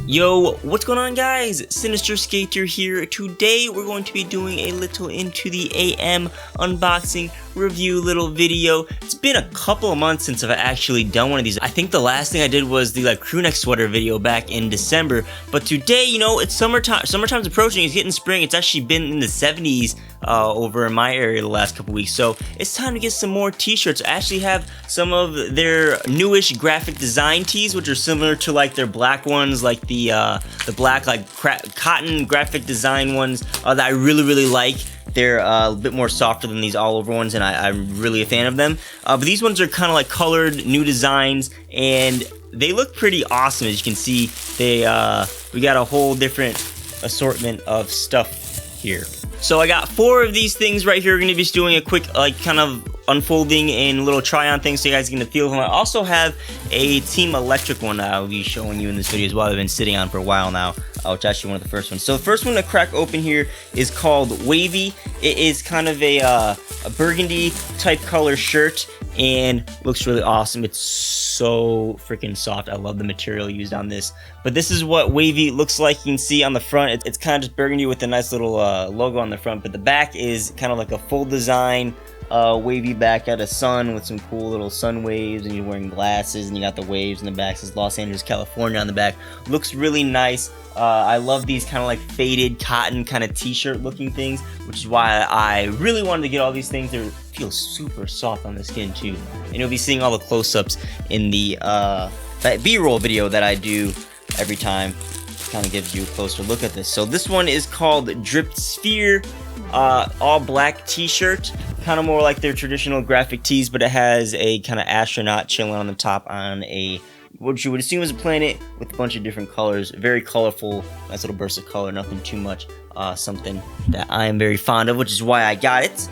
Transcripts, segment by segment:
Yo, what's going on, guys? Sinister Skater here. Today we're going to be doing a little into the ITAM unboxing review little video. It's been a couple of months since I've actually done one of these. I think the last thing I did was the crew neck sweater video back in December. But today, you know, it's summertime. Summertime's approaching. It's getting spring. It's actually been in the 70s over in my area the last couple weeks. So it's time to get some more t-shirts. I actually have some of their newish graphic design tees, which are similar to like their black ones, like the black cotton graphic design ones that I really like. They're a bit more softer than these all over ones, and I'm really a fan of them. But these ones are kind of like colored new designs, and they look pretty awesome. As you can see, we got a whole different assortment of stuff here. So I got 4 of these things right here. We're gonna be just doing a quick kind of unfolding and little try on things so you guys get a feel of them. I also have a Team Electric one that I'll be showing you in this video as well. I've been sitting on for a while now, which is actually one of the first ones. So the first one to crack open here is called Wavy. It is kind of a burgundy type color shirt and looks really awesome. It's so freaking soft. I love the material used on this. But this is what Wavy looks like. You can see on the front, it's kind of just burgundy with a nice little logo on the front, but the back is kind of like a full design wavy back at a sun with some cool little sun waves, and you're wearing glasses and you got the waves in the back. It says Los Angeles, California on the back. Looks really nice. I love these kind of like faded cotton kind of t-shirt looking things, which is why I really wanted to get all these things. They feel super soft on the skin too, and you'll be seeing all the close-ups in the that B-roll video that I do every time. Kind of gives you a closer look at this. So this one is called Dripped Sphere, all black t-shirt, kind of more like their traditional graphic tees, but it has a kind of astronaut chilling on the top on a, what you would assume is a planet with a bunch of different colors. Very colorful, nice little burst of color, nothing too much. Something that I am very fond of, which is why I got it.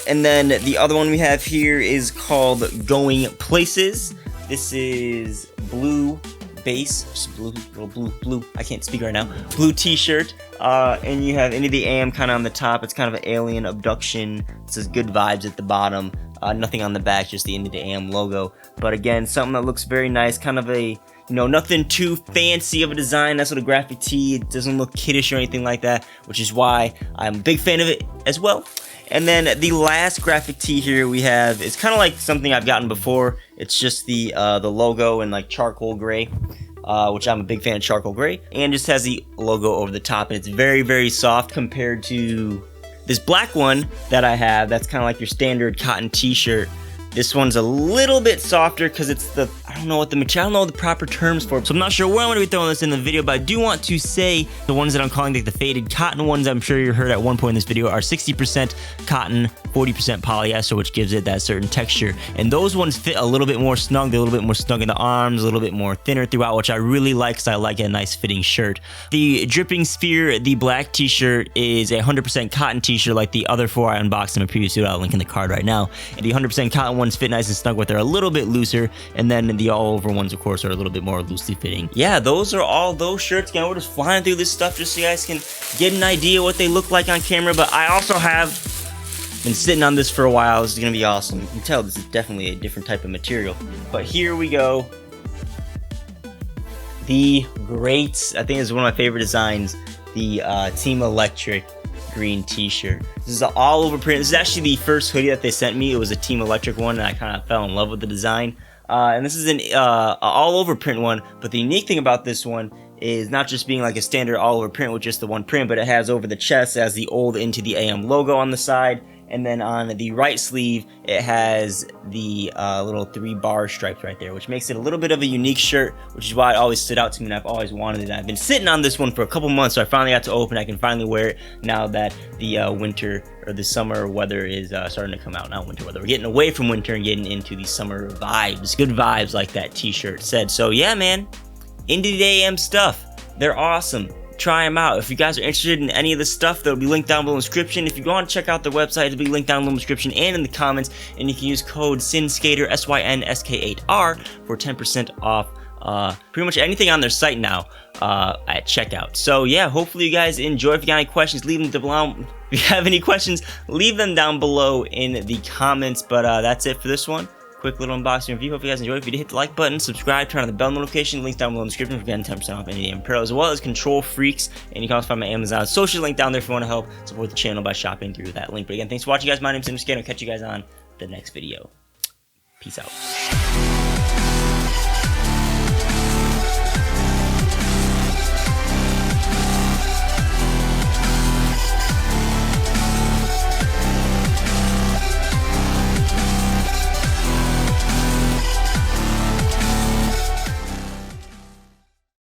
And then the other one we have here is called Going Places. This is blue base, just blue, I can't speak right now, blue t-shirt, and you have Into the AM kind of on the top. It's kind of an alien abduction. It says Good Vibes at the bottom, nothing on the back, just the Into the AM logo. But again, something that looks very nice, kind of a, you know, nothing too fancy of a design. That's what a graphic tee, it doesn't look kiddish or anything like that, which is why I'm a big fan of it as well. And then the last graphic tee here we have is kind of like something I've gotten before. It's just the logo in like charcoal gray, which I'm a big fan of charcoal gray, and just has the logo over the top, and it's very soft compared to this black one that I have. That's kind of like your standard cotton t-shirt. This one's a little bit softer because it's the, I don't know the proper terms for it, so I'm not sure where I'm going to be throwing this in the video, but I do want to say the ones that I'm calling like the faded cotton ones, I'm sure you heard at one point in this video, are 60% cotton, 40% polyester, which gives it that certain texture. And those ones fit a little bit more snug, they're a little bit more snug in the arms, a little bit more thinner throughout, which I really like because I like a nice fitting shirt. The Dripping Sphere, the black t-shirt, is a 100% cotton t-shirt like the other 4 I unboxed in my previous video. I'll link in the card right now. And the 100% cotton ones fit nice and snug, but they're a little bit looser, and then the all-over ones, of course, are a little bit more loosely fitting. Yeah, those are all those shirts. Again, we're just flying through this stuff just so you guys can get an idea what they look like on camera, but I also have been sitting on this for a while. This is gonna be awesome. You can tell this is definitely a different type of material. But here we go. The great, I think this is one of my favorite designs, the Team Electric green t-shirt. This is an all over print. This is actually the first hoodie that they sent me. It was a Team Electric one, and I kind of fell in love with the design. And this is an all over print one, but the unique thing about this one is not just being like a standard all over print with just the one print, but it has over the chest, it has the old Into the AM logo on the side, and then on the right sleeve it has the little 3 bar stripes right there, which makes it a little bit of a unique shirt, which is why it always stood out to me and I've always wanted it. I've been sitting on this one for a couple months, so I finally got to open. I can finally wear it now that the winter or the summer weather is starting to come out. Not winter weather, we're getting away from winter and getting into the summer vibes, good vibes like that t-shirt said. So yeah, man, Into the AM stuff, they're awesome. Try them out. If you guys are interested in any of this stuff, that'll be linked down below in the description. If you go on and check out their website, it'll be linked down below in the description and in the comments. And you can use code SYNSKATER, SYNSK8R, for 10% off pretty much anything on their site now at checkout. So yeah, hopefully you guys enjoy. If you got any questions, leave them down below. If you have any questions, leave them down below in the comments. But that's it for this one. quick little unboxing review. Hope you guys enjoyed. If you did, hit the like button, subscribe, turn on the bell notification. Links down below in the description for getting 10% off any apparel, as well as Control Freaks. And you can also find my Amazon social link down there if you want to help support the channel by shopping through that link. But again, thanks for watching, guys. My name's Tim Scan. I'll catch you guys on the next video. Peace out.